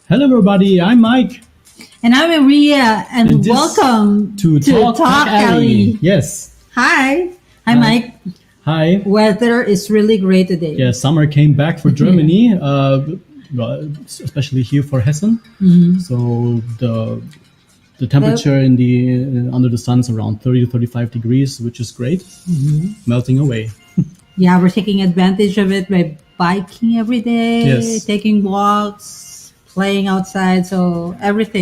Hello, everybody. I'm Mike. And I'm Maria, and this welcome to Talk Alley. Yes. Hi. Hi, Mike. Hi. Weather is really great today. Yeah, summer came back for Germany, well, especially here for Hessen. So the temperature in the under the sun is around 30 to 35 degrees, which is great, melting away. Yeah, we're taking advantage of it by biking every day, Yes. taking walks, playing outside. So almost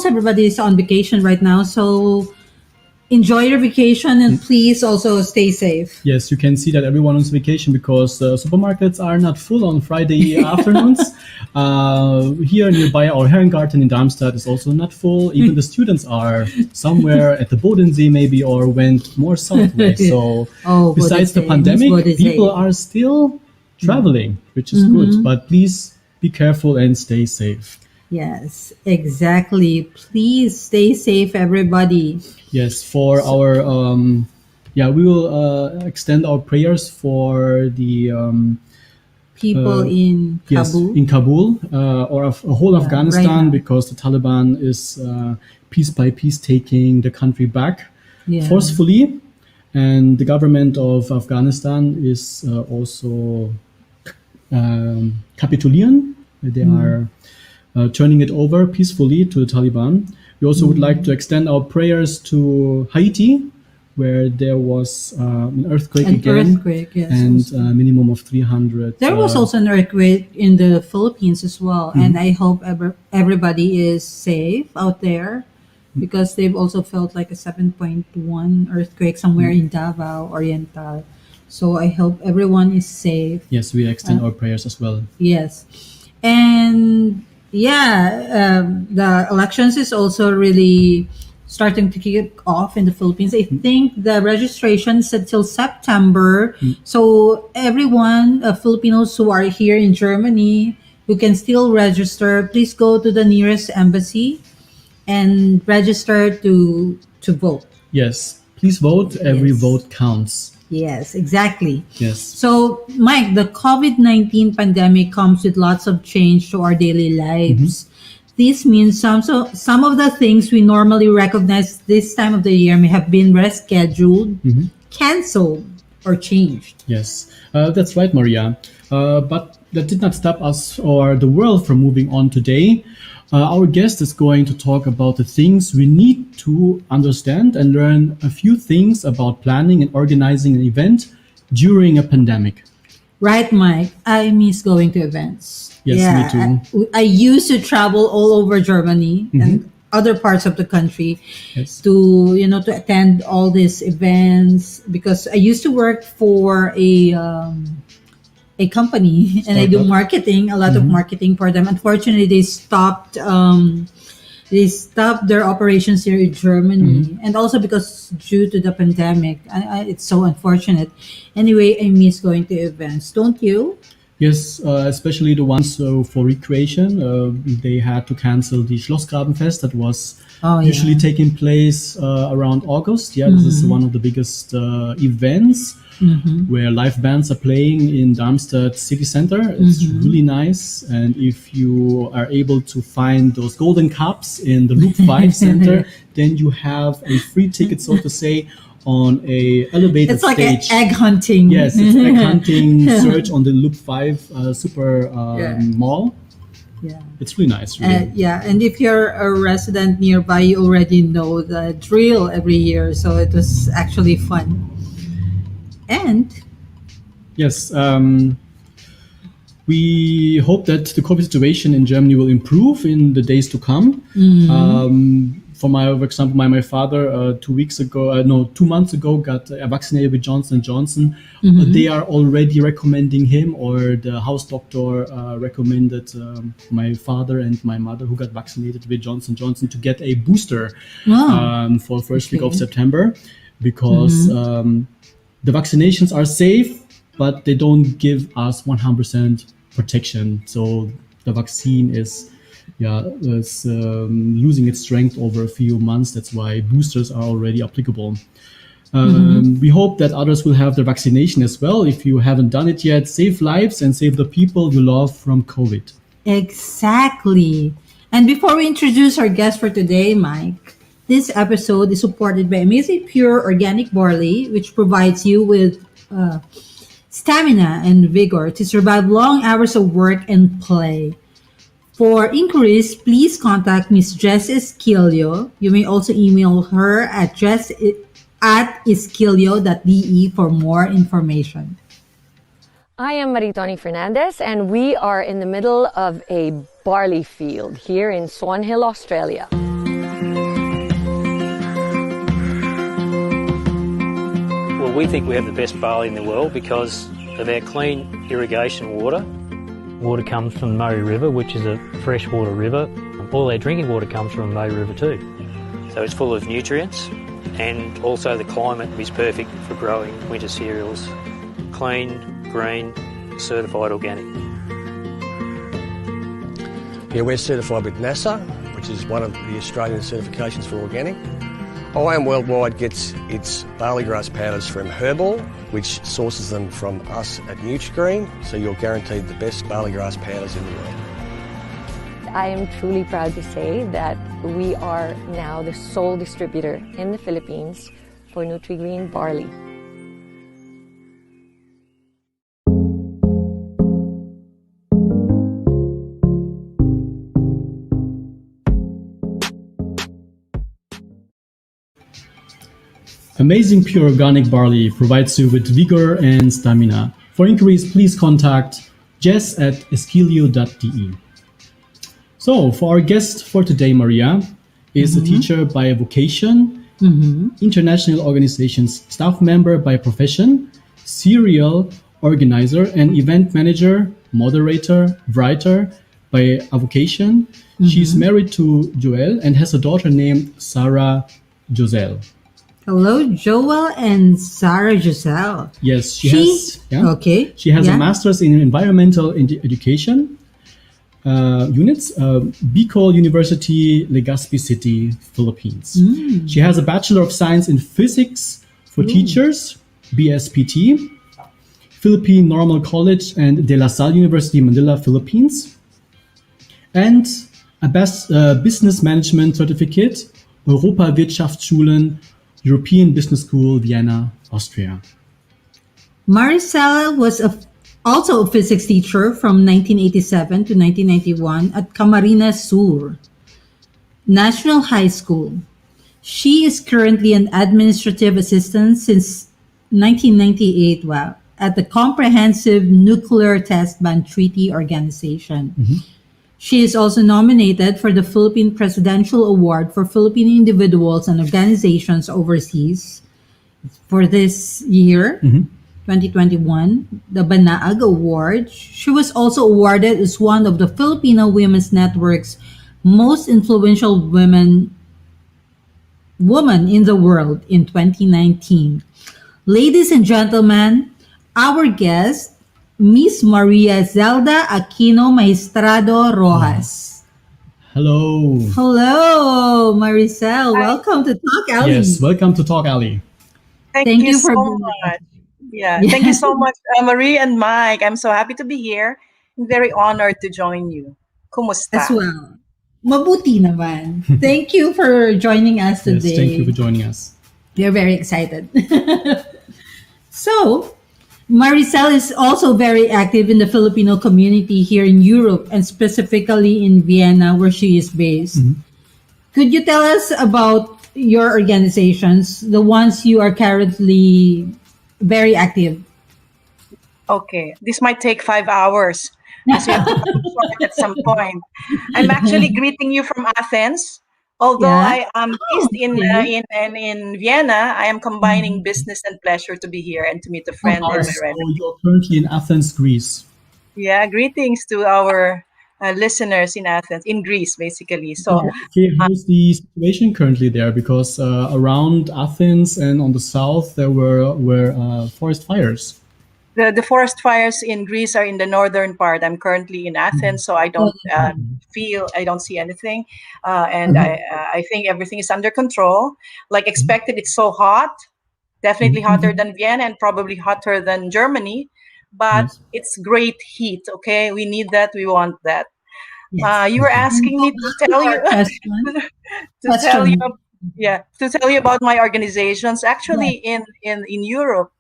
everybody is on vacation right now. So enjoy your vacation and please also stay safe. Yes, you can see that everyone is on vacation because supermarkets are not full on Friday afternoons. Here nearby, our Herrengarten in Darmstadt is also not full. Even the students are somewhere at the Bodensee maybe or went more southway. So besides the pandemic, people are still traveling, which is good. But please be careful and stay safe. Yes, exactly. Please stay safe, everybody. Yes, for our we will extend our prayers for the people in Kabul. Yes, in Kabul or a whole Afghanistan, right because the Taliban is piece by piece taking the country back forcefully, and the government of Afghanistan is also capitulating. They are turning it over peacefully to the Taliban. We also would like to extend our prayers to Haiti, where there was an earthquake again, and a minimum of 300. There was also an earthquake in the Philippines as well, and I hope everybody is safe out there, because they've also felt like a 7.1 earthquake somewhere in Davao Oriental. So I hope everyone is safe. Yes, we extend our prayers as well. Yes, and the elections is also really starting to kick off in the Philippines. I think the registration is until September. So everyone, Filipinos who are here in Germany, who can still register, please go to the nearest embassy and register to vote. Yes, please vote. Every vote counts. Yes, exactly. Yes. So, Mike, the COVID-19 pandemic comes with lots of change to our daily lives. This means some of the things we normally recognize this time of the year may have been rescheduled, canceled, or changed. Yes, that's right, Maria. But that did not stop us or the world from moving on today. Our guest is going to talk about the things we need to understand and learn a few things about planning and organizing an event during a pandemic. Right, Mike. I miss going to events. Yes, me too. I used to travel all over Germany and other parts of the country to attend all these events, because I used to work for a company and I do marketing, a lot of marketing for them. Unfortunately, they stopped their operations here in Germany, and also because due to the pandemic. It's so unfortunate. Anyway, I miss going to events. Don't you? Yes, especially the ones for recreation. They had to cancel the Schlossgrabenfest that was usually taking place around August. Yeah, this is one of the biggest events where live bands are playing in Darmstadt city center. It's really nice. And if you are able to find those golden cups in the Loop 5 center, then you have a free ticket, so to say, on a elevated stage. It's like egg hunting. Yes, it's egg hunting. Search on the Loop 5 super mall. Yeah, it's really nice. Really. And if you're a resident nearby, you already know the drill every year. So it was actually fun. And yes, we hope that the COVID situation in Germany will improve in the days to come. For example, my father 2 months ago got vaccinated with Johnson & Johnson. They are already recommending him, or the house doctor recommended my father and my mother, who got vaccinated with Johnson & Johnson, to get a booster for first week of September, because the vaccinations are safe, but they don't give us 100% protection. So the vaccine is losing its strength over a few months. That's why boosters are already applicable. We hope that others will have their vaccination as well. If you haven't done it yet, save lives and save the people you love from COVID. Exactly. And before we introduce our guest for today, Mike, this episode is supported by Amazing Pure Organic Barley, which provides you with stamina and vigor to survive long hours of work and play. For inquiries, please contact Miss Jess Esquilio. You may also email her at jess@esquilio.de for more information. I am Maritoni Fernandez, and we are in the middle of a barley field here in Swan Hill, Australia. Well, we think we have the best barley in the world because of our clean irrigation water. Water comes from the Murray River, which is a freshwater river. All our drinking water comes from the Murray River too. So it's full of nutrients, and also the climate is perfect for growing winter cereals. Clean, green, certified organic. Yeah, we're certified with NASA, which is one of the Australian certifications for organic. IAM Worldwide gets its barley grass powders from Herbal, which sources them from us at Nutrigreen, so you're guaranteed the best barley grass powders in the world. I am truly proud to say that we are now the sole distributor in the Philippines for Nutrigreen barley. Amazing Pure Organic Barley provides you with vigor and stamina. For inquiries, please contact jess@esquilio.de. So, for our guest for today, Maria is a teacher by vocation, international organizations staff member by profession, serial organizer and event manager, moderator, writer by vocation. She's married to Joel and has a daughter named Sarah Joselle. Hello, Joel and Sarah Giselle. Yes, she has. Yeah, Okay. she has yeah. a master's in environmental education units, Bicol University, Legazpi City, Philippines. She has a Bachelor of Science in Physics for Teachers, BSPT, Philippine Normal College and De La Salle University, Manila, Philippines, and a Business Management Certificate, Europa Wirtschaftsschulen, European Business School, Vienna, Austria. Marizel was also a physics teacher from 1987 to 1991 at Camarines Sur National High School. She is currently an administrative assistant since 1998 at the Comprehensive Nuclear Test Ban Treaty Organization. She is also nominated for the Philippine Presidential Award for Philippine individuals and organizations overseas for this year, 2021, the Banaag Award. She was also awarded as one of the Filipino Women's Network's most influential woman in the world in 2019. Ladies and gentlemen, our guest, Miss Maria Zelda Aquino Maestrado Rojas. Hello. Hello, Marizel. Welcome to Talk Alley. Yes, welcome to Talk Alley. Thank you for so being much. Thank you so much, Marie and Mike. I'm so happy to be here. I'm very honored to join you. Kumusta? as well. Mabuti naman. Thank you for joining us Yes, today. thank you for joining us. We're very excited. So, Marizel is also very active in the Filipino community here in Europe and specifically in Vienna, where she is based. Could you tell us about your organizations, the ones you are currently very active? Okay, this might take 5 hours. So you have to keep it short at some point. I'm actually greeting you from Athens. Although Yeah. I am based okay. in Vienna, I am combining business and pleasure to be here and to meet a friend and my So relative. you're currently in Athens, Greece. Yeah, greetings to our listeners in Athens, in Greece, basically. So Okay, how's the situation currently there? Because around Athens and on the south there were forest fires. the forest fires in Greece are in the northern part. I'm currently in Athens, so I don't I don't see anything, and I think everything is under control. Like expected, it's so hot, definitely hotter than Vienna and probably hotter than Germany, but Yes. it's great heat. Okay, we need that. We want that. Yes. You were And asking me to going tell to you our question. to tell you Question. yeah, to tell you about my organizations. Yes. Actually, in Europe,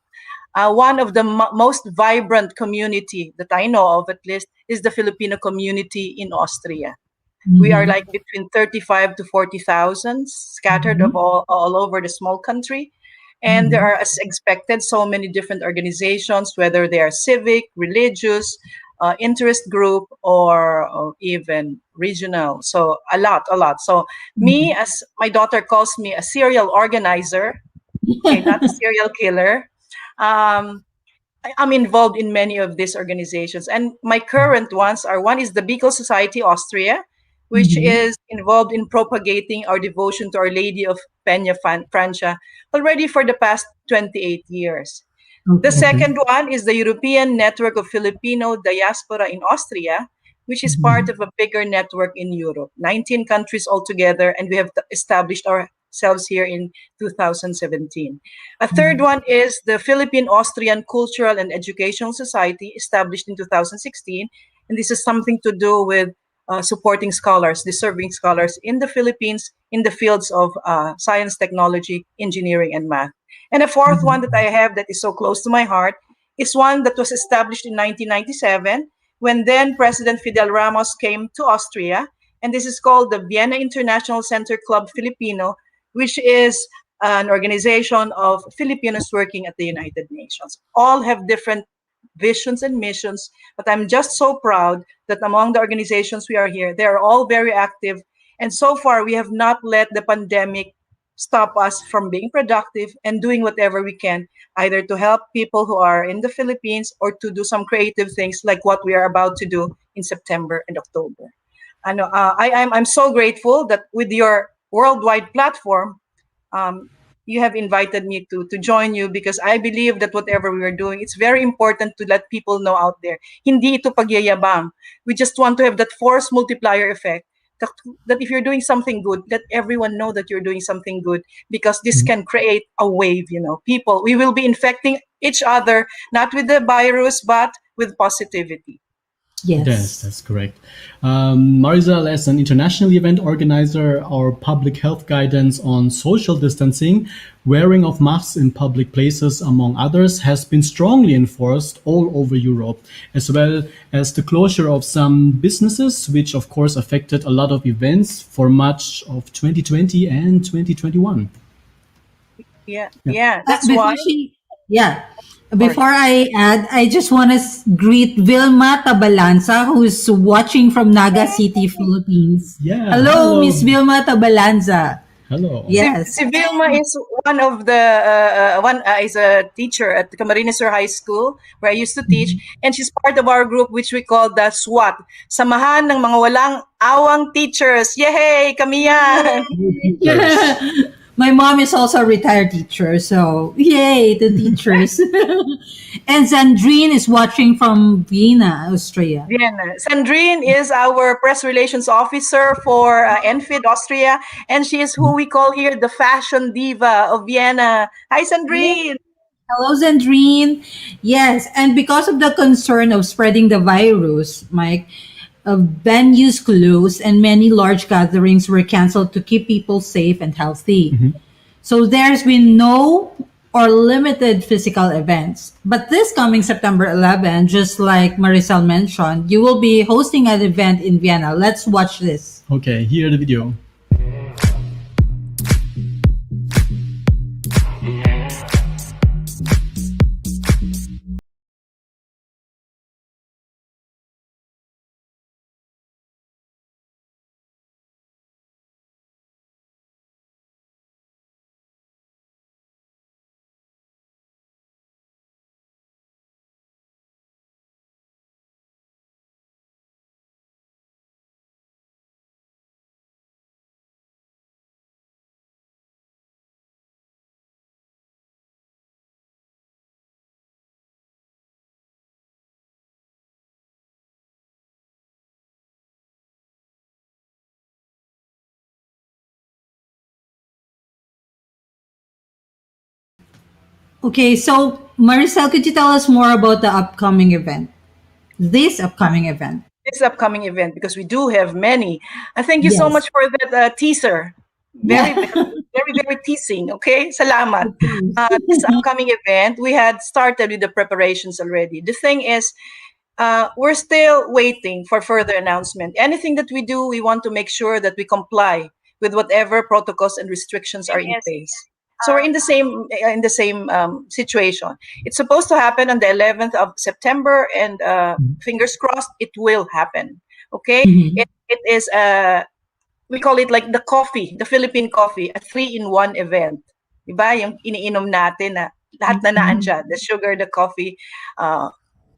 one of the most vibrant community that I know of, at least, is the Filipino community in Austria. We are Mm-hmm. like between 35 to 40,000 scattered Mm-hmm. of all over the small country. And there Mm-hmm. are, as expected, so many different organizations, whether they are civic, religious, interest group, or even regional. So a lot, a lot. So me, as my daughter calls me, a serial organizer, okay, not a serial killer. Um, I'm involved in many of these organizations, and my current ones are, one is the Beagle Society Austria, which Mm-hmm. is involved in propagating our devotion to Our Lady of Peña Francia already for the past 28 years. The Okay. Okay. second one is the European Network of Filipino Diaspora in Austria, which is Mm-hmm. part of a bigger network in Europe, 19 countries altogether, and we have established ourselves here in 2017. A third one is the Philippine Austrian Cultural and Educational Society, established in 2016, and this is something to do with supporting scholars, deserving scholars in the Philippines in the fields of science, technology, engineering, and math. And a fourth one that I have that is so close to my heart is one that was established in 1997 when then President Fidel Ramos came to Austria. And this is called the Vienna International Center Club Filipino, which is an organization of Filipinos working at the United Nations. All have different visions and missions, but I'm just so proud that among the organizations we are here, they are all very active. And so far, we have not let the pandemic stop us from being productive and doing whatever we can, either to help people who are in the Philippines or to do some creative things like what we are about to do in September and October. I know I'm so grateful that with your worldwide platform, um, you have invited me to join you because I believe that whatever we are doing, it's very important to let people know out there. Hindi ito pagyayabang. We just want to have that force multiplier effect. That, that if you're doing something good, let everyone know that you're doing something good because this can create a wave, People, we will be infecting each other, not with the virus, but with positivity. Yes, Yes. that's correct. Marizel, as an international event organizer, our public health guidance on social distancing, wearing of masks in public places, among others, has been strongly enforced all over Europe, as well as the closure of some businesses, which of course affected a lot of events for much of 2020 and 2021. Yeah, Yeah. yeah. That's why. Before she, yeah, Or before I add, I just want to greet Vilma Tabalanza, who's watching from Naga City, Philippines. Yeah, Hello, hello. Miss Vilma Tabalanza. Hello. Yes. Si Vilma is one of the one is a teacher at Camarines Sur High School where I used to teach, and she's part of our group which we call the SWAT, Samahan ng Mga Walang Awang Teachers. Yay! Kami yan! Teachers. My mom is also a retired teacher, so yay to teachers. And Zandrine is watching from Vienna, Austria. Vienna. Sandrine is our press relations officer for ENFID Austria, and she is who we call here the fashion diva of Vienna. Hi, Sandrine! Hello, Zandrine. Yes, and because of the concern of spreading the virus, Mike, venues closed and many large gatherings were canceled to keep people safe and healthy. So there's been no or limited physical events. But this coming September 11, just like Marisol mentioned, you will be hosting an event in Vienna. Let's watch this. Okay, here the video. Okay, so Maricel, could you tell us more about the upcoming event? This upcoming event. this upcoming event, because we do have many. And thank you so Yes. much for that teaser. Very, Yeah. very teasing. Okay, salamat. Of course. This upcoming event, we had started with the preparations already. The thing is, we're still waiting for further announcement. Anything that we do, we want to make sure that we comply with whatever protocols and restrictions are in place. So we're in the same situation. It's supposed to happen on the 11th of September, and fingers crossed, it will happen. Okay, Mhm. it is we call it like the coffee, the Philippine coffee, a 3-in-1 event. Diba? Yung iniinom natin na lahat na naandyan, the sugar, the coffee,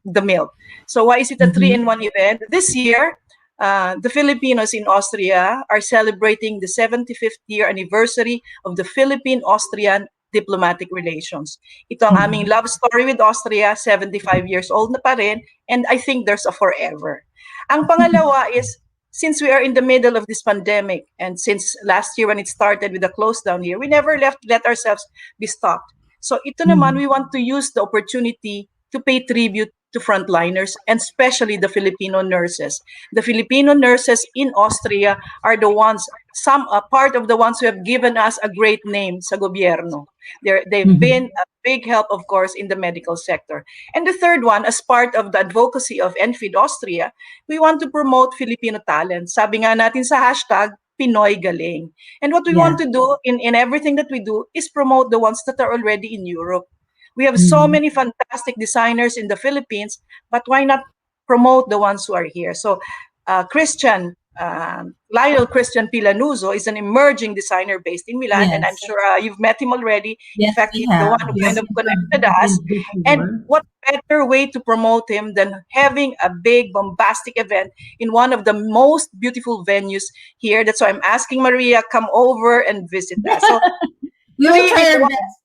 the milk. So why is it a 3-in-1 event? This year, the Filipinos in Austria are celebrating the 75th year anniversary of the Philippine-Austrian diplomatic relations. Ito ang aming love story with Austria, 75 years old na pa rin, and I think there's a forever. Ang pangalawa is, since we are in the middle of this pandemic, and since last year when it started with the close down here, we never let ourselves be stopped. So ito naman, we want to use the opportunity to pay tribute to frontliners, and especially the Filipino nurses. The Filipino nurses in Austria are the ones, some part of the ones who have given us a great name sa gobyerno. They've been a big help, of course, in the medical sector. And the third one, as part of the advocacy of ENFID Austria, we want to promote Filipino talent. Sabi nga natin sa hashtag, Pinoy Galing. And what we want to do in everything that we do is promote the ones that are already in Europe. We have so many fantastic designers in the Philippines, but why not promote the ones who are here? So Lionel Christian Pilanuzo is an emerging designer based in Milan, and I'm sure you've met him already. Yes, In fact, we he's the have. one who kind of connected I've us. been before. And what better way to promote him than having a big bombastic event in one of the most beautiful venues here? That's why I'm asking Maria, come over and visit us. So We will try our best.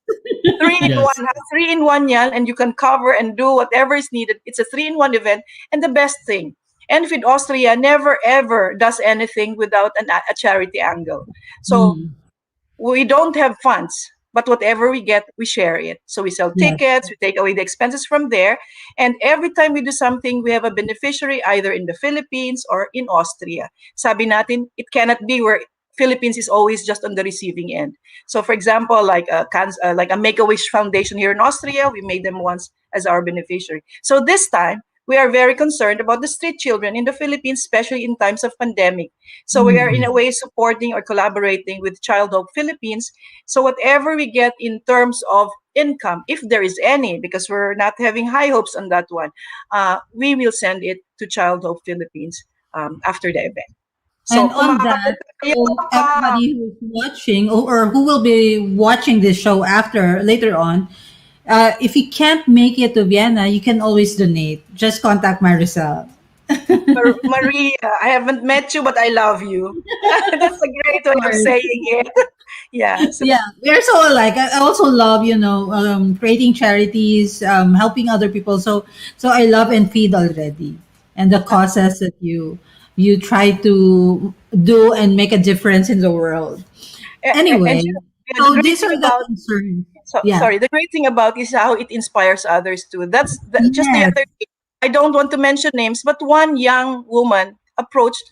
3-in-1, 3-in-1 yan, and you can cover and do whatever is needed. It's a 3-in-1 event. And the best thing, ENFID Austria never ever does anything without a charity angle. So we don't have funds, but whatever we get, we share it. So we sell tickets, we take away the expenses from there, and every time we do something, we have a beneficiary either in the Philippines or in Austria. Sabi natin, it cannot be where Philippines is always just on the receiving end. So, for example, like a Make-A-Wish Foundation here in Austria, we made them once as our beneficiary. So this time, we are very concerned about the street children in the Philippines, especially in times of pandemic. So we are in a way supporting or collaborating with Child Hope Philippines. So whatever we get in terms of income, if there is any, because we're not having high hopes on that one, we will send it to Child Hope Philippines after the event. So, And on that, so everybody who's watching or who will be watching this show later on, if you can't make it to Vienna, you can always donate. Just contact Marizel. Maria, I haven't met you, but I love you. That's a great way of saying it. Yeah. So, Yeah, we're so alike. I also love, creating charities, helping other people. So I love and feed already, and the causes that you try to do and make a difference in the world. Anyway, so these are the concerns. Sorry, the great thing about is how it inspires others too. Just the other day, I don't want to mention names, but one young woman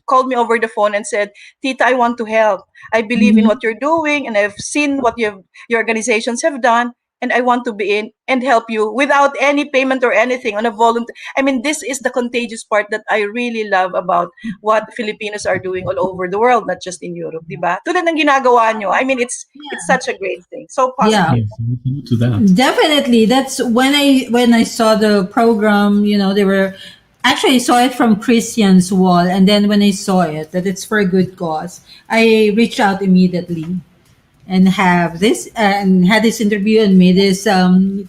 called me over the phone and said, Tita, I want to help. I believe in what you're doing, and I've seen what your organizations have done, and I want to be in and help you without any payment or anything on a volunteer. I mean, this is the contagious part that I really love about what Filipinos are doing all over the world, not just in Europe, diba? Tulad ng ginagawa nyo. I mean, it's such a great thing. So positive. Yeah, to that. Definitely. That's when I saw the program, they were actually saw it from Christian's wall, and then when I saw it that it's for a good cause, I reached out immediately and had this interview and made this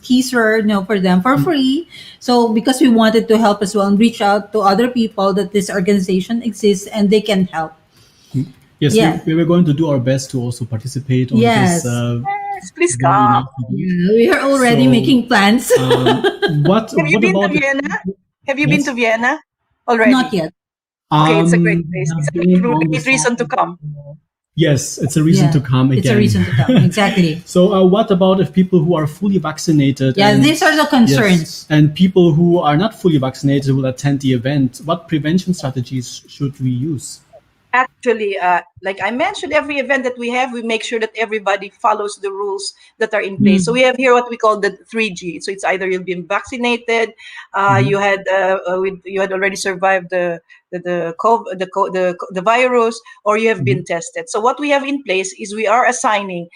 teaser for them for free. So because we wanted to help as well and reach out to other people that this organization exists and they can help. Yes, we were going to do our best to also participate on Yes. this. Yes, please come. We are already making plans. What Have you been about to Vienna? Have you been to Vienna already? Not yet. Okay, it's a great place. It's a great reason to come. Yes, it's a reason to come again. It's a reason to come, exactly. So what about if people who are fully vaccinated? Yeah, these are the concerns. Yes, and people who are not fully vaccinated will attend the event. What prevention strategies should we use? Actually, like I mentioned, every event that we have, we make sure that everybody follows the rules that are in place. So we have here what we call the 3G. So it's either you've been vaccinated, you had already survived the virus, or you have been tested. So what we have in place is we are assigning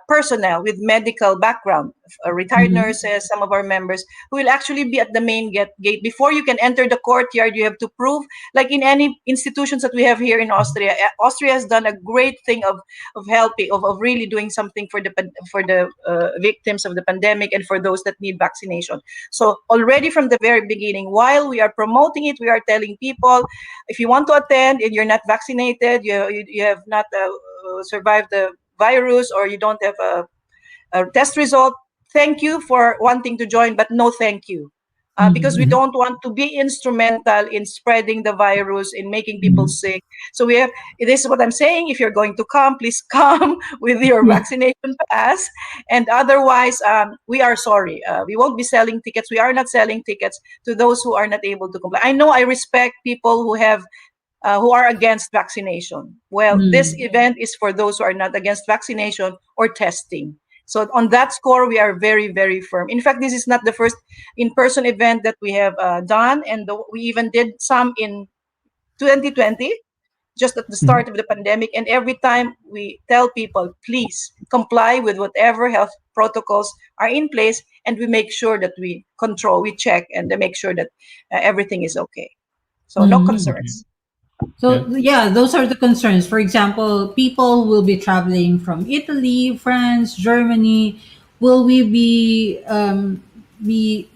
personnel with medical background, retired nurses, some of our members who will actually be at the main gate. Before you can enter the courtyard, you have to prove, like in any institutions that we have here in Austria. Austria has done a great thing of helping, of really doing something for the victims of the pandemic and for those that need vaccination. So already from the very beginning, while we are promoting it, we are telling people, if you want to attend and you're not vaccinated, you have not survived the virus, or you don't have a test result, thank you for wanting to join, but no thank you. Because we don't want to be instrumental in spreading the virus, in making people sick. So this is what I'm saying. If you're going to come, please come with your vaccination pass. And otherwise, we are sorry. We won't be selling tickets. We are not selling tickets to those who are not able to comply. I know I respect people who are against vaccination. Well, this event is for those who are not against vaccination or testing. So on that score, we are very, very firm. In fact, this is not the first in-person event that we have done, and we even did some in 2020, just at the start of the pandemic. And every time we tell people, please comply with whatever health protocols are in place, and we make sure that we check, and make sure that everything is okay. So no concerns. So yeah, those are the concerns. For example, people will be traveling from Italy, France, Germany. Will we be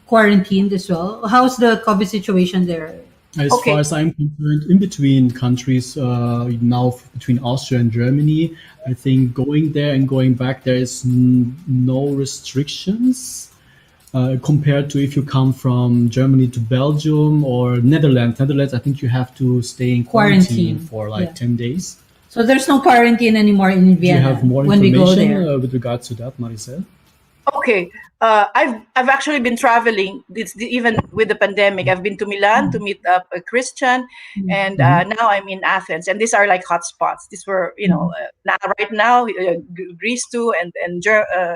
quarantined as well? How's the COVID situation there? As far as I'm concerned, in between countries, now between Austria and Germany, I think going there and going back, there is no restrictions. Compared to if you come from Germany to Belgium or Netherlands. Netherlands, I think you have to stay in quarantine for like 10 days. So there's no quarantine anymore in Vienna. Do you have more when we go information there? With regards to that, Marizel? Okay. I've actually been traveling. Even with the pandemic, I've been to Milan to meet up a Christian, and now I'm in Athens. And these are like hotspots. These were, right now, Greece too, and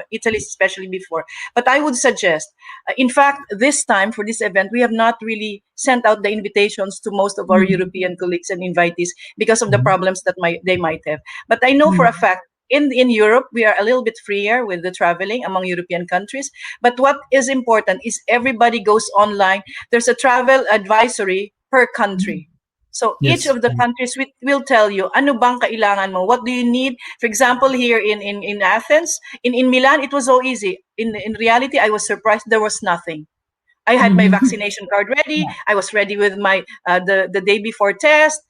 Italy especially before. But I would suggest, in fact, this time for this event, we have not really sent out the invitations to most of our European colleagues and invitees because of the problems that they might have. But I know for a fact, in Europe, we are a little bit freer with the traveling among European countries. But what is important is everybody goes online. There's a travel advisory per country. So each of the countries will tell you, ano bang kailangan mo? What do you need? For example, here in Athens, in Milan, it was so easy. In reality, I was surprised there was nothing. I had my vaccination card ready. I was ready with my the day before test.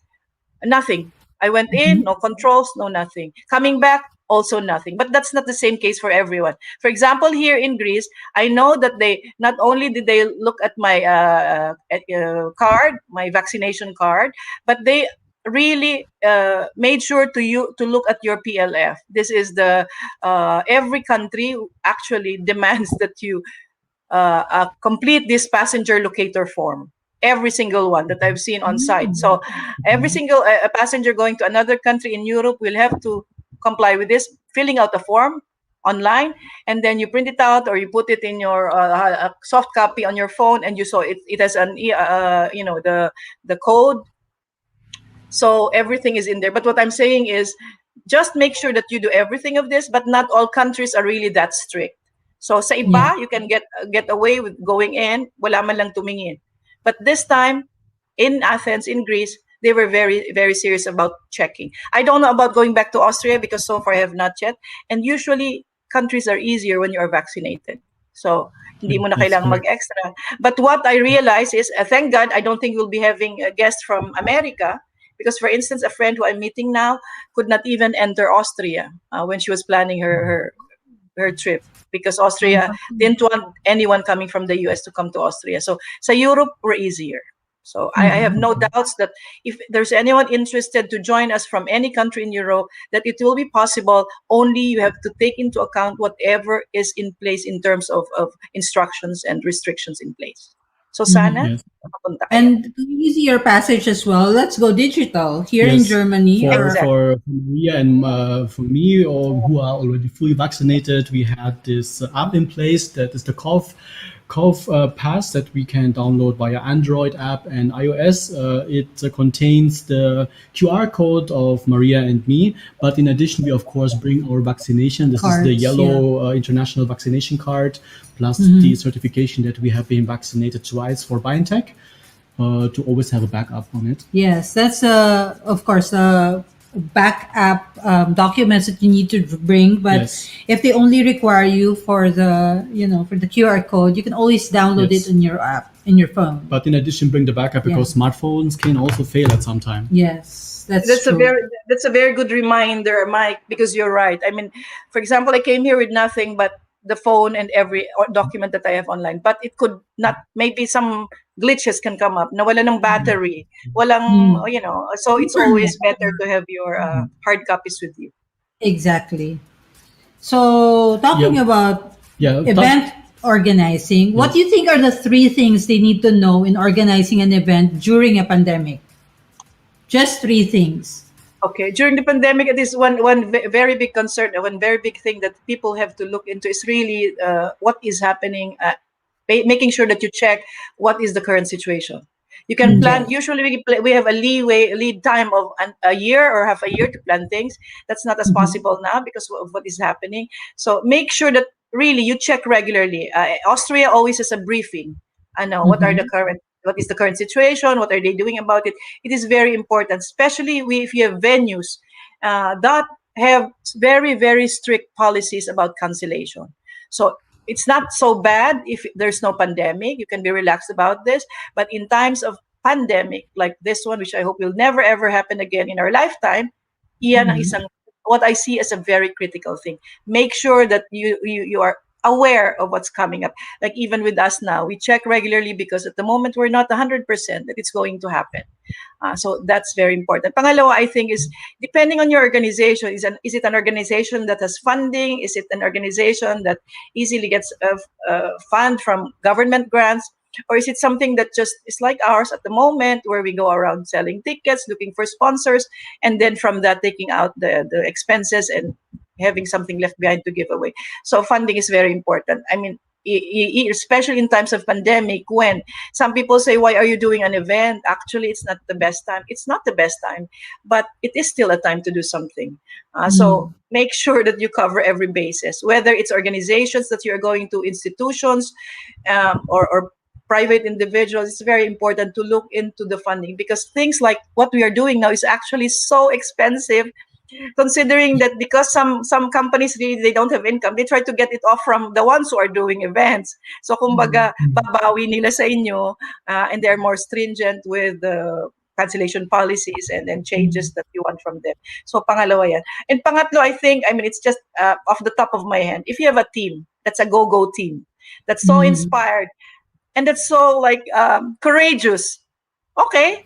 Nothing. I went in, no controls, no nothing. Coming back, also nothing. But that's not the same case for everyone. For example, here in Greece, I know that they not only did they look at my card, my vaccination card, but they really made sure to look at your PLF. This is the every country actually demands that you complete this passenger locator form. Every single one that I've seen on site. So every single passenger going to another country in Europe will have to comply with this, filling out a form online, and then you print it out or you put it in your soft copy on your phone, and you saw it. It has an the code. So everything is in there. But what I'm saying is, just make sure that you do everything of this. But not all countries are really that strict. So sa iba, you can get away with going in, wala man lang tumingin. But this time, in Athens, in Greece, they were very, very serious about checking. I don't know about going back to Austria because so far I have not yet. And usually, countries are easier when you are vaccinated. So, hindi mo na kailangang mag-extra. But what I realize is, thank God, I don't think we'll be having a guest from America. Because, for instance, a friend who I'm meeting now could not even enter Austria when she was planning her trip, because Austria didn't want anyone coming from the US to come to Austria. So sa Europe, we're easier. So I have no doubts that if there's anyone interested to join us from any country in Europe, that it will be possible. Only you have to take into account whatever is in place in terms of instructions and restrictions in place. So sana, Yes. mapunta kayo. And to use your passage as well, let's go digital here in Yes. Germany. Exactly. For Maria and for me, or who are already fully vaccinated, we had this app in place that is the Cov Pass that we can download via Android app and iOS. It contains the QR code of Maria and me, but in addition, we of course bring our vaccination. This is the Cards, yellow international vaccination card, plus the certification that we have been vaccinated twice for BioNTech. To always have a backup on it. Yes, that's of course backup documents that you need to bring. But Yes. if they only require you for the for the QR code, you can always download Yes. it in your app in your phone. But in addition, bring the backup because smartphones can also fail at some time. Yes, that's That's true. a very good reminder, Mike, because you're right. I mean, for example, I came here with nothing but the phone and every document that I have online, but it could not, maybe some glitches can come up. Nawala ng battery, walang, so it's always better to have your hard copies with you. Exactly. So talking Yeah. about Yeah, event organizing, what do you think are the 3 things they need to know in organizing an event during a pandemic? Just 3 things. Okay, during the pandemic, it is one very big concern, one very big thing that people have to look into is really what is happening. Making sure that you check what is the current situation. You can plan. Usually, we have a lead time of a year or half a year to plan things. That's not as possible now because of what is happening. So make sure that really you check regularly. Austria always has a briefing. I know what is the current situation, what are they doing about it. It is very important, especially if you have venues that have very, very strict policies about cancellation. So it's not so bad if there's no pandemic. You can be relaxed about this. But in times of pandemic like this one, which I hope will never ever happen again in our lifetime, iyan ang isang, what I see as a very critical thing. Make sure that you are aware of what's coming up. Like even with us now, we check regularly because at the moment we're not 100% that it's going to happen. So that's very important. Pangalawa, I think, is depending on your organization. Is it an organization that has funding? Is it an organization that easily gets fund from government grants? Or is it something that just is like ours at the moment, where we go around selling tickets, looking for sponsors, and then from that taking out the expenses and having something left behind to give away? So funding is very important. I mean, especially in times of pandemic, when some people say, why are you doing an event? Actually, it's not the best time. It's not the best time, but it is still a time to do something. So make sure that you cover every basis, whether it's organizations that you're going to, institutions, or private individuals. It's very important to look into the funding, because things like what we are doing now is actually so expensive, considering that because some companies really, they don't have income, they try to get it off from the ones who are doing events. So kumbaga, babawi nila sa inyo, and they're more stringent with the cancellation policies and changes that you want from them. So pangalawa yan. And pangatlo, I think, I mean, it's just off the top of my hand, if you have a team that's a go-go team, that's so inspired, and that's so courageous, okay,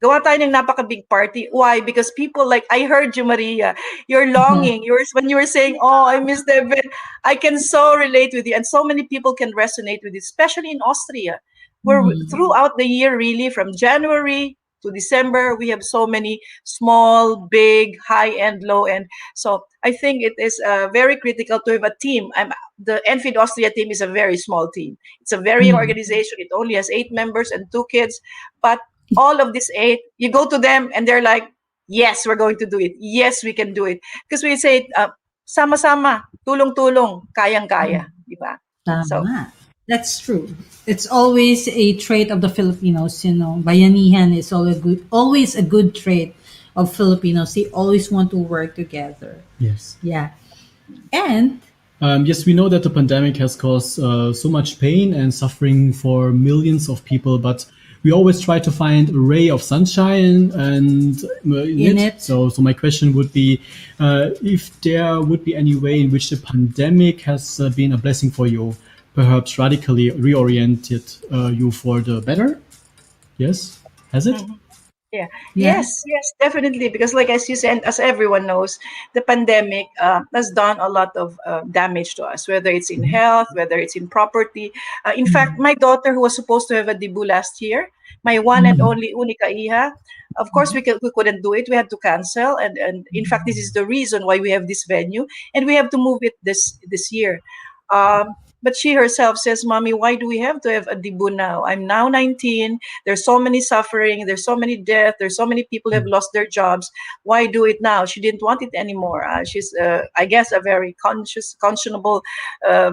gawa tayo ng napaka-big party. Why? Because people, like, I heard you, Maria, you're longing. When you were saying, oh, I miss the event, I can so relate with you. And so many people can resonate with it, especially in Austria, where throughout the year, really, from January to December, we have so many small, big, high-end, low-end. So I think it is very critical to have a team. The ENFID Austria team is a very small team. It's a very young organization. It only has 8 members and 2 kids. But all of these 8, you go to them and they're like, yes, we're going to do it. Yes, we can do it. Because we say, sama-sama, tulong-tulong, kayang-kaya. Diba? Tama. So, that's true. It's always a trait of the Filipinos, Bayanihan is always a good trait of Filipinos. They always want to work together. Yes. Yeah. And yes, we know that the pandemic has caused so much pain and suffering for millions of people, but we always try to find a ray of sunshine and in it. So my question would be, if there would be any way in which the pandemic has been a blessing for you, perhaps radically reoriented you for the better? Yes, has it? Yeah. Yeah. Yes, definitely. Because, like as you said, as everyone knows, the pandemic has done a lot of damage to us, whether it's in health, whether it's in property. In fact, my daughter, who was supposed to have a debut last year, my one and only Unica Iha, of course, we couldn't do it. We had to cancel. And in fact, this is the reason why we have this venue, and we have to move it this year. But she herself says, Mommy, why do we have to have a debut now? I'm now 19. There's so many suffering. There's so many death. There's so many people have lost their jobs. Why do it now? She didn't want it anymore. She's, I guess, a very conscious, conscionable,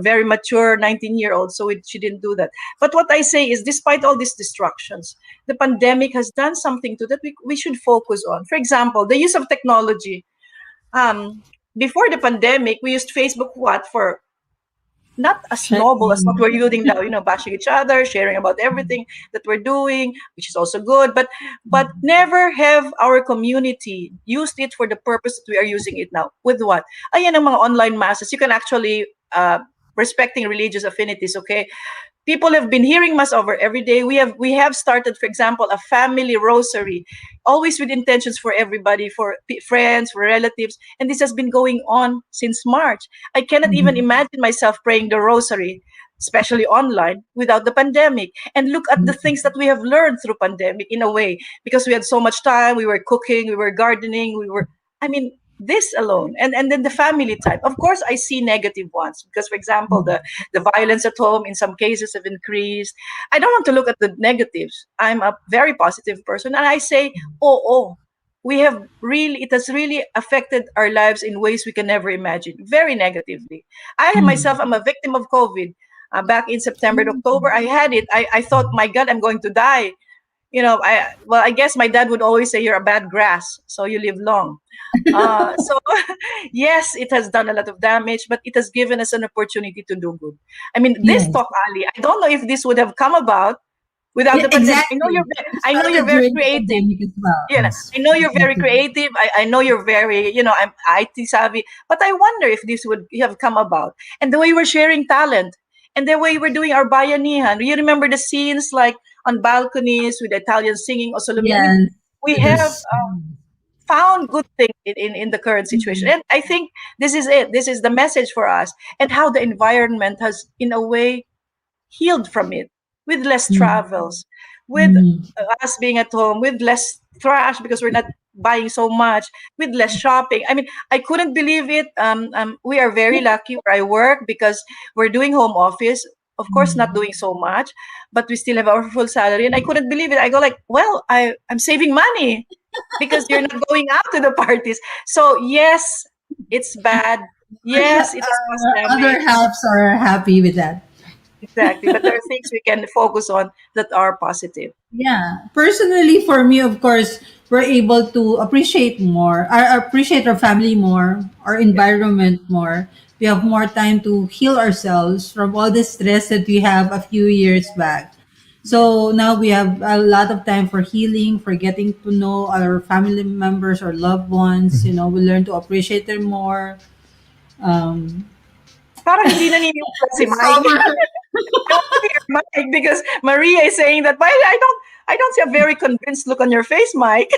very mature 19-year-old. So she didn't do that. But what I say is, despite all these distractions, the pandemic has done something to that we should focus on. For example, the use of technology. Um, Before the pandemic, we used Facebook what for not as noble as what Checking. we're using now, bashing each other, sharing about everything that we're doing, which is also good, but never have our community used it for the purpose that we are using it now. With what? Ayan ang mga online masses. You can actually, respecting religious affinities, okay? People have been hearing mass over every day. We have started, for example, a family rosary, always with intentions for everybody, for friends, for relatives, and this has been going on since March. I cannot even imagine myself praying the rosary, especially online, without the pandemic. And look at the things that we have learned through pandemic, in a way, because we had so much time. We were cooking, we were gardening, I mean, this alone, and then the family type. Of course, I see negative ones because, for example, the violence at home in some cases have increased. I don't want to look at the negatives. I'm a very positive person, and I say, oh, it has really affected our lives in ways we can never imagine, very negatively. I myself am a victim of COVID. Back in September and October, I had it. I thought, my God, I'm going to die. I guess my dad would always say, you're a bad grass, so you live long. So yes, it has done a lot of damage, but it has given us an opportunity to do good. I mean, this Yes. talk, Ali, I don't know if this would have come about without Yeah, the pandemic. I know exactly. It I know you're started very during the creative. pandemic as well. Yeah, Yes. I know you're very Exactly. creative. I know you're very, I'm IT savvy, but I wonder if this would have come about. And the way we're sharing talent and the way we're doing our bayanihan. You remember the scenes like on balconies with Italians singing Osolumi? I mean, Yes. we have Yes. found good things in the current situation. And I think this is it. This is the message for us, and how the environment has, in a way, healed from it, with less travels, with Mhm. us being at home, with less trash because we're not buying so much, with less shopping. I mean, I couldn't believe it. We are very lucky where I work because we're doing home office. Of course, not doing so much, but we still have our full salary. And I couldn't believe it. I go like, well, I'm saving money because you're not going out to the parties. So yes, it's bad. Yes, it has caused Other damage. helps are happy with that. Exactly. But there are things we can focus on that are positive. Yeah. Personally, for me, of course, we're able to appreciate our family more, our Yeah. environment more. We have more time to heal ourselves from all the stress that we have a few years back. So now we have a lot of time for healing, for getting to know our family members or loved ones. We learn to appreciate them more. Um, Parang hindi naniniwala si it's Mike. over. I want to hear Mike because Maria is saying that, but I don't see a very convinced look on your face, Mike.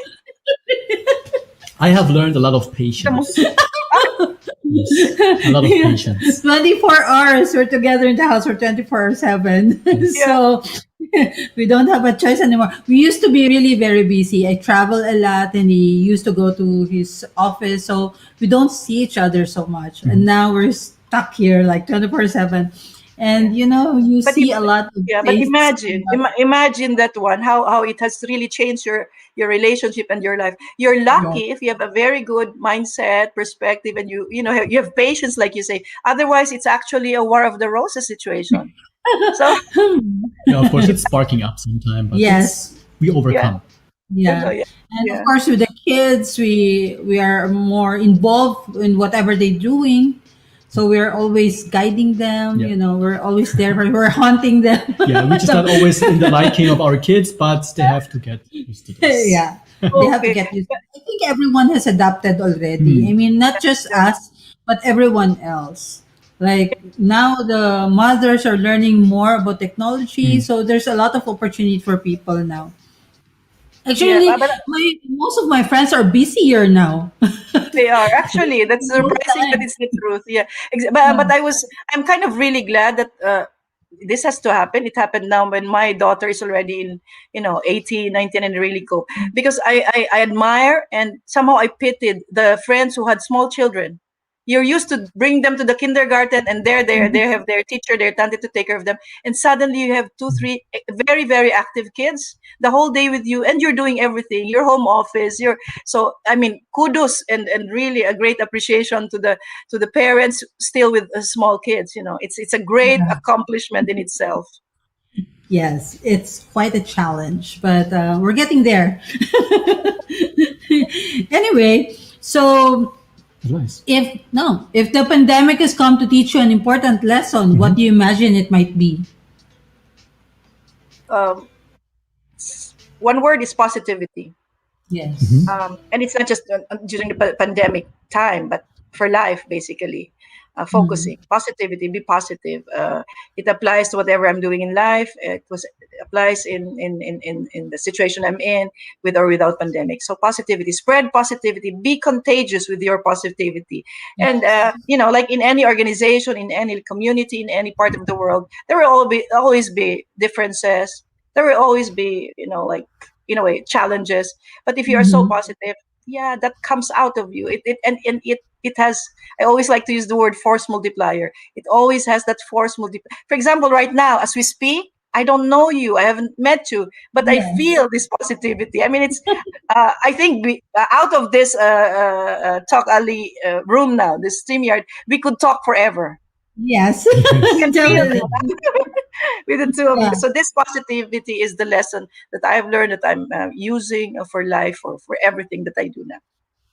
I have learned a lot of patience. Yes, a lot of Yeah. patience. 24 hours. We're together in the house for 24/7. Yeah. So we don't have a choice anymore. We used to be really very busy. I travel a lot and he used to go to his office. So we don't see each other so much. And now we're stuck here like 24/7. And you But see a lot of yeah, but faces. imagine that one, how it has really changed your relationship and your life. You're Yeah. lucky if you have a very good mindset, perspective, and you have patience, like you say. Otherwise, it's actually a war of the roses situation. So Yeah, of course, it's sparking up sometime, but Yes. we yeah, overcome. Yeah. yeah, And of yeah. course with the kids we are more involved in whatever they're doing. So we're always guiding them, Yeah. we're always there, we're haunting them. Yeah, which is So, not always in the liking of our kids, but they have to get used to this. yeah. They have to Okay. get used. I think everyone has adapted already. I mean, not just us, but everyone else. Like now the mothers are learning more about technology, so there's a lot of opportunity for people now. Actually, but most of my friends are busier now. they are actually. That's No surprising, but time. it's the truth. Yeah, Yeah. but I'm kind of really glad that this has to happen. It happened now when my daughter is already in 18, 19, and really go, because I admire and somehow I pitied the friends who had small children. You're used to bring them to the kindergarten, and they're there. They have their teacher, their tante to take care of them, and suddenly you have two, three very, very active kids the whole day with you, and you're doing everything. Your home office. So I mean, kudos and really a great appreciation to the parents still with small kids. It's a great accomplishment in itself. Yes, it's quite a challenge, but we're getting there. Anyway, so Nice. if the pandemic has come to teach you an important lesson, what do you imagine it might be? Um, One word is positivity. Yes. And it's not just during the pandemic time, but for life, basically. Focusing, positivity, be positive. It applies to whatever I'm doing in life. It applies in the situation I'm in, with or without pandemic. So positivity, spread positivity, be contagious with your positivity. And like in any organization, in any community, in any part of the world, there will always be differences. There will always be, like, in a way, challenges. But if you are so positive, yeah, that comes out of you. It has. I always like to use the word force multiplier. It always has that force multiplier. For example, right now, as we speak, I don't know you, I haven't met you, but I Yes. feel this positivity. I mean, it's. I think out of this Talk Ali room now, this StreamYard, we could talk forever. Yes. I can feel Definitely. with the two of you. Yeah. So this positivity is the lesson that I've learned, that I'm using for life, or for everything that I do now.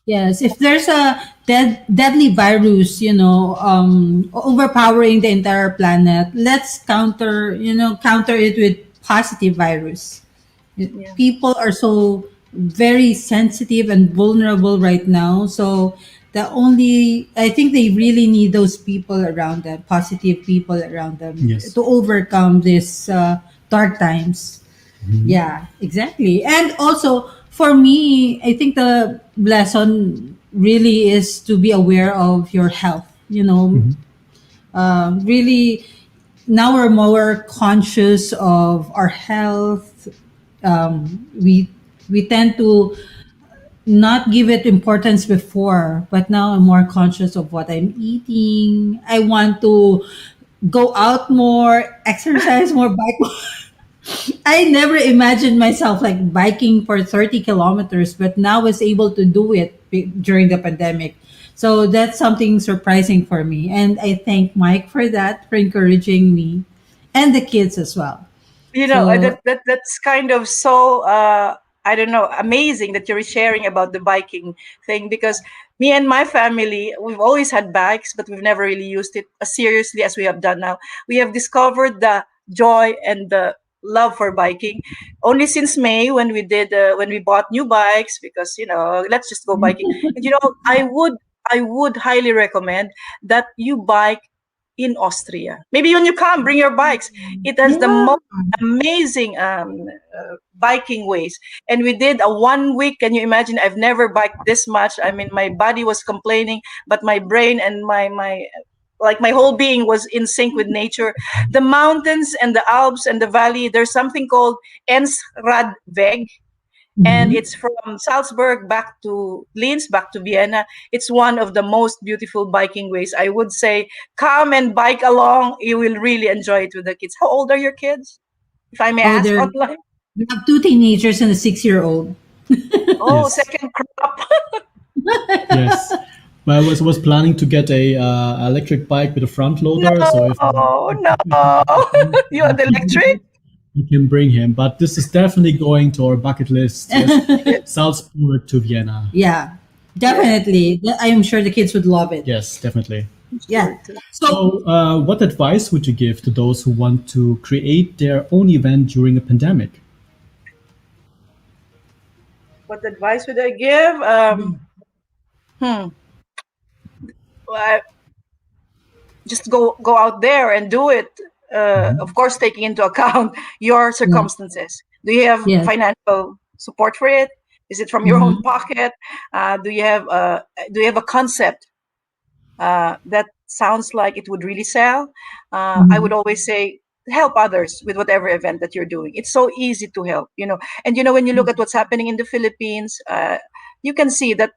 Yes, if there's a deadly virus, overpowering the entire planet, let's counter it with positive virus. Yeah. People are so very sensitive and vulnerable right now. So I think they really need those people around them, positive people around them, Yes. to overcome this dark times. Yeah, exactly. And also for me, I think the lesson really is to be aware of your health. Really, now we're more conscious of our health. We tend to not give it importance before, but now I'm more conscious of what I'm eating. I want to go out more, exercise more, bike more. I never imagined myself like biking for 30 kilometers, but now was able to do it during the pandemic. So that's something surprising for me. And I thank Mike for that, for encouraging me and the kids as well. So, That's kind of so I don't know, amazing that you're sharing about the biking thing, because me and my family, we've always had bikes, but we've never really used it as seriously as we have done now. We have discovered the joy and the love for biking only since May, when we bought new bikes, because let's just go biking. And I would highly recommend that you bike in Austria. Maybe when you come, bring your bikes. It has the yeah. most amazing biking ways. And we did a 1 week. Can you imagine? I've never biked this much. I mean, my body was complaining, but my brain and my like my whole being was in sync with nature. The mountains and the Alps and the valley. There's something called Ensradweg, and Mhm. it's from Salzburg back to Linz, back to Vienna. It's one of the most beautiful biking ways. I would say, come and bike along. You will really enjoy it with the kids. How old are your kids, if I may Oh, ask online? we have two teenagers and a 6-year-old. Oh, Yes. second crop. Yes. Well, I was planning to get a electric bike with a front loader, so if No. You want electric? we can bring him. But this is definitely going to our bucket list. Yes. Salzburg to Vienna. Yeah, definitely. I am sure the kids would love it. Yes, definitely. Yeah. So, So, what advice would you give to those who want to create their own event during a pandemic? What advice would I give? Hmm. Well, just go out there and do it. Of course, taking into account your yeah. circumstances. Do you have Yes. financial support for it? Is it from your own pocket? Do you have a concept that sounds like it would really sell? I would always say help others with whatever event that you're doing. It's so easy to help, And when you look at what's happening in the Philippines, you can see that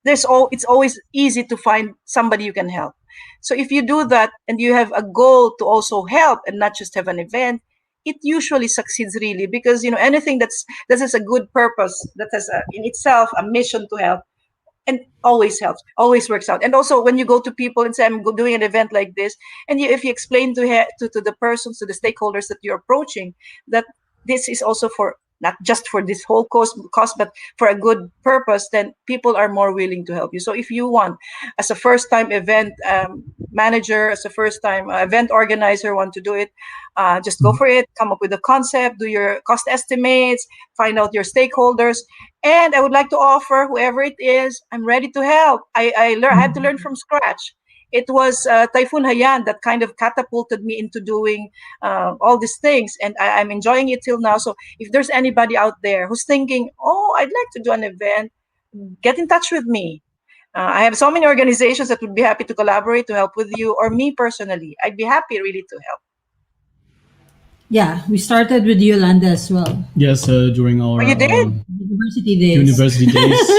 it's always easy to find somebody you can help. So if you do that and you have a goal to also help and not just have an event, it usually succeeds really, because anything that has a good purpose, that has in itself a mission to help, and always helps, always works out. And also when you go to people and say, I'm doing an event like this, and if you explain to the persons, to the stakeholders that you're approaching, that this is also for not just for this whole cost, but for a good purpose, then people are more willing to help you. So if you want, as a first-time event manager, as a first-time event organizer, want to do it, just go for it. Come up with a concept, do your cost estimates, find out your stakeholders. And I would like to offer, whoever it is, I'm ready to help. I had to learn from scratch. It was Typhoon Haiyan that kind of catapulted me into doing all these things, and I'm enjoying it till now. So if there's anybody out there who's thinking, oh, I'd like to do an event, get in touch with me. I have so many organizations that would be happy to collaborate, to help with you, or me personally. I'd be happy really to help. Yeah, we started with Yolanda as well. Yes, during our you did? University days. University days.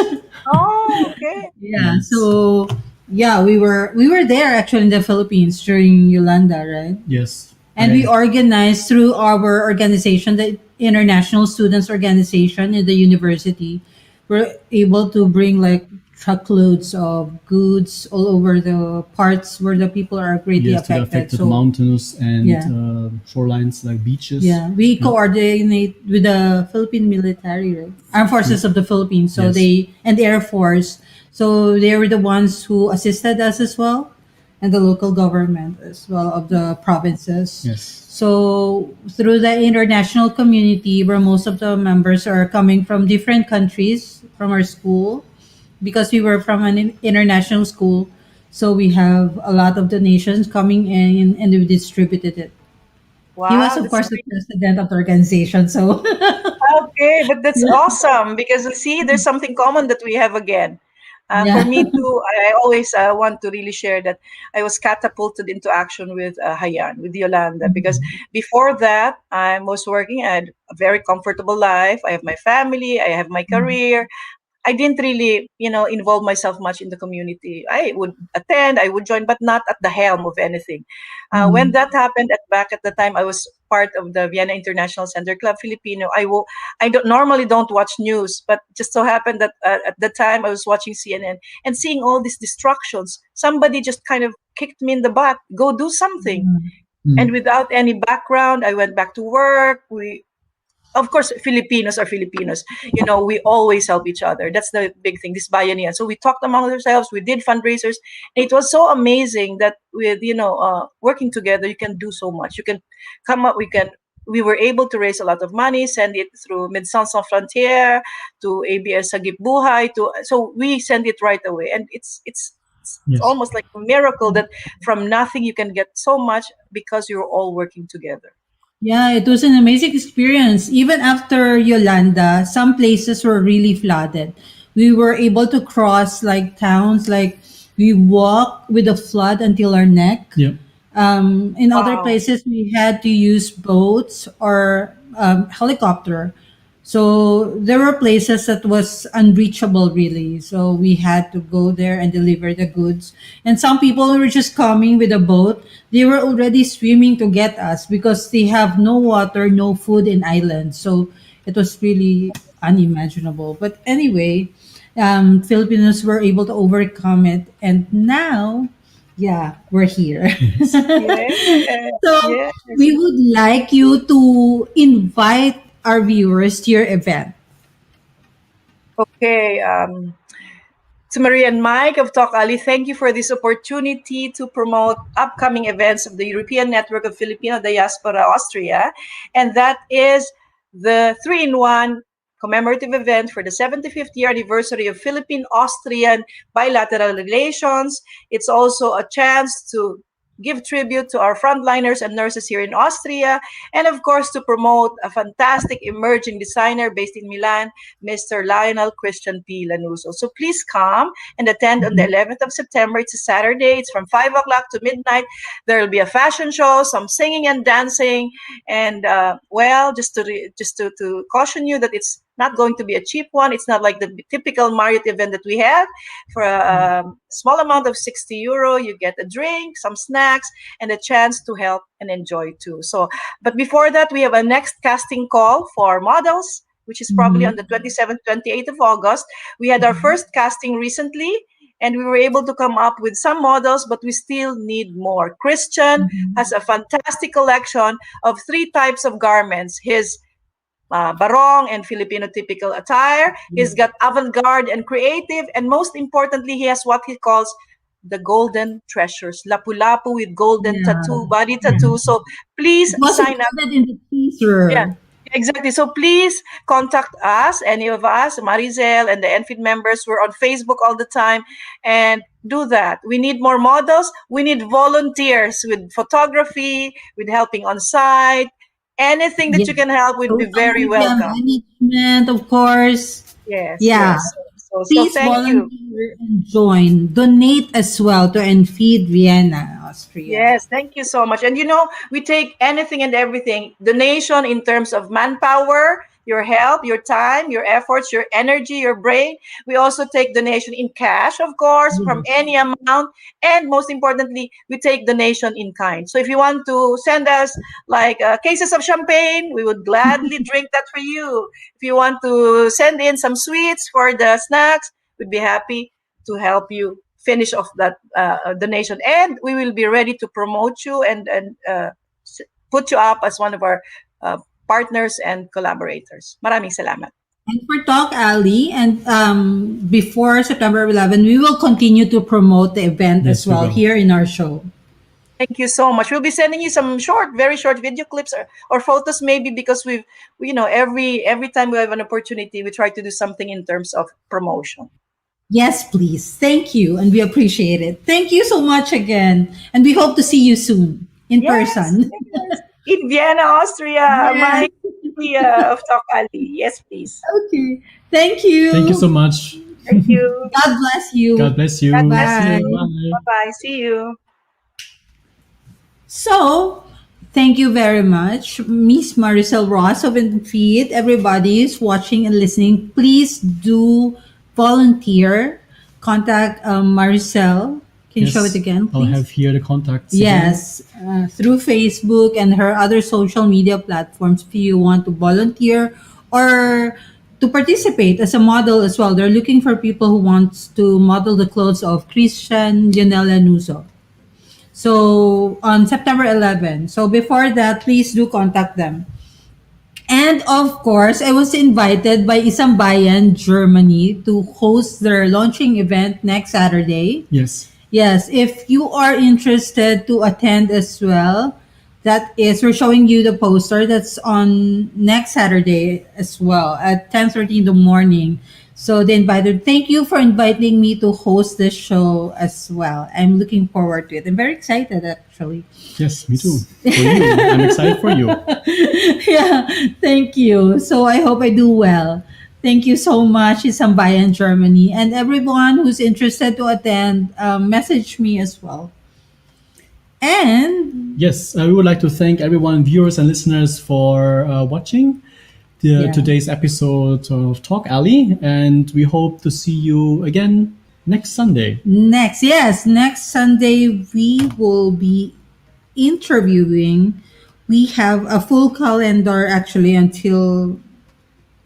Oh, okay. Yeah, so yeah, we were there actually in the Philippines during Yolanda, right? Yes. And we organized through our organization, the International Students Organization in the university. We're able to bring like truckloads of goods all over the parts where the people are greatly Yes, to the affected. affected So mountainous and Yeah. shorelines like beaches. yeah, we coordinate with the Philippine military, right? Armed Forces of the Philippines. So Yes. and the Air Force. So they were the ones who assisted us as well, and the local government as well of the provinces. Yes. So through the international community, where most of the members are coming from different countries from our school, because we were from an international school, so we have a lot of donations coming in, and we distributed it. Wow. He was, of that's course, the president of the organization. So Okay, but that's awesome, because see, there's something common that we have again. Yeah. For me too, I always want to really share that I was catapulted into action with Haiyan, with Yolanda, because before that, I was working. I had a very comfortable life. I have my family, I have my career. I didn't really, involve myself much in the community. I would attend, I would join, but not at the helm of anything. When that happened, back at the time, I was part of the Vienna International Center Club Filipino. I don't watch news, but just so happened that at the time I was watching CNN and seeing all these destructions. Somebody just kind of kicked me in the butt. Go do something. And without any background, I went back to work. Of course, Filipinos are Filipinos. We always help each other. That's the big thing, this bayanihan. So we talked among ourselves. We did fundraisers. It was so amazing that with, working together, you can do so much. You can come up, we were able to raise a lot of money, send it through Médecins Sans Frontières, to ABS Sagip Buhay, so we send it right away. And it's Yes. almost like a miracle that from nothing you can get so much, because you're all working together. Yeah, it was an amazing experience. Even after Yolanda, some places were really flooded. We were able to cross like towns, like we walked with a flood until our neck. Yep. In other Wow. places, we had to use boats or helicopter. So there were places that was unreachable, really. So we had to go there and deliver the goods. And some people were just coming with a boat. They were already swimming to get us because they have no water, no food in islands. So it was really unimaginable. But anyway, Filipinos were able to overcome it. And now, yeah, we're here. Yeah. So Yes. we would like you to invite our viewers to your event. Okay. To Maria and Mike of Talk Ali, thank you for this opportunity to promote upcoming events of the European Network of Filipino Diaspora Austria. And that is the 3-in-1 commemorative event for the 75th year anniversary of Philippine-Austrian bilateral relations. It's also a chance to give tribute to our frontliners and nurses here in Austria, and of course to promote a fantastic emerging designer based in Milan, Mr. Lionel Christian P. Lanuso. So please come and attend on the 11th of September. It's a Saturday. It's from 5 o'clock to midnight. There will be a fashion show, some singing and dancing, and just to caution you that it's not going to be a cheap one. It's not like the typical Marriott event that we have. For a small amount of €60, you get a drink, some snacks, and a chance to help and enjoy too. So, but before that, we have a next casting call for models, which is probably on the 27th, 28th of August. We had our first casting recently, and we were able to come up with some models, but we still need more. Christian has a fantastic collection of 3 types of garments. His barong and Filipino typical attire. He's got avant-garde and creative, and most importantly, he has what he calls the golden treasures, lapu-lapu with golden tattoo, body tattoo. So please sign up. In the teaser. Yeah, exactly. So please contact us, any of us, Marizel and the NFID members. We're on Facebook all the time, and do that. We need more models. We need volunteers with photography, with helping on site. Anything that you can help would be very welcome. Management, of course. Yes. Yeah. Yes. So Please thank you. volunteer and join. Donate as well to Enfeed Vienna, Austria. Yes, thank you so much. And we take anything and everything. Donation in terms of manpower, your help, your time, your efforts, your energy, your brain. We also take donation in cash, of course, from any amount. And most importantly, we take donation in kind. So if you want to send us like cases of champagne, we would gladly drink that for you. If you want to send in some sweets for the snacks, we'd be happy to help you finish off that donation. And we will be ready to promote you and put you up as one of our partners and collaborators. Maraming salamat. And for Talk Alley, and before September 11, we will continue to promote the event as well here in our show. Thank you so much. We'll be sending you some very short video clips or photos maybe, because every time we have an opportunity, we try to do something in terms of promotion. Yes, please. Thank you. And we appreciate it. Thank you so much again. And we hope to see you soon in person. Yes. In Vienna, Austria. My idea of Talk Ali. Yes, please. Okay. Thank you. Thank you so much. Thank you. God bless you. God bless you. God bless you. Bye. Bye-bye. See you. So, thank you very much, Miss Marizel Rojas of Enfeed. Everybody who's watching and listening, please do volunteer. Contact Marizel. Can you show it again, please? I'll have here the contacts. Yes, through Facebook and her other social media platforms if you want to volunteer or to participate as a model as well. They're looking for people who wants to model the clothes of Christian Lionel Lanuso. So on September 11. So before that, please do contact them. And of course, I was invited by Isang Bayan, Germany, to host their launching event next Saturday. Yes. Yes, if you are interested to attend as well, we're showing you the poster. That's on next Saturday as well at 10:30 in the morning. So they invited. Thank you for inviting me to host this show as well. I'm looking forward to it. I'm very excited actually. Yes, me too. For you. I'm excited for you. Yeah, thank you. So I hope I do well. Thank you so much, Isang Bayan, Germany. And everyone who's interested to attend, message me as well. And yes, we would like to thank everyone, viewers and listeners, for watching today's episode of Talk Alley. And we hope to see you again next Sunday. Next Sunday, we will be interviewing. We have a full calendar actually until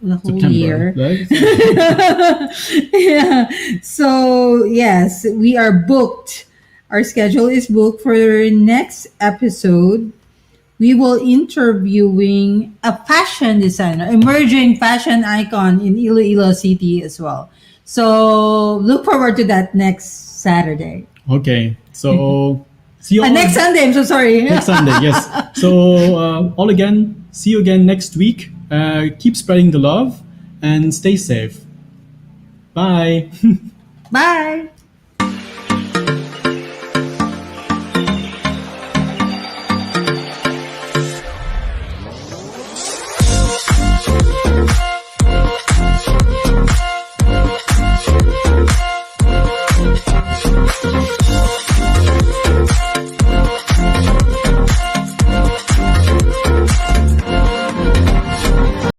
the whole September, year. Right? Yeah. So yes, we are booked. Our schedule is booked for the next episode. We will interviewing a fashion designer, emerging fashion icon in Iloilo City as well. So look forward to that next Saturday. Okay. So see you all Next Sunday, I'm so sorry. next Sunday, yes. So all again, see you again next week. Keep spreading the love and stay safe. Bye. Bye.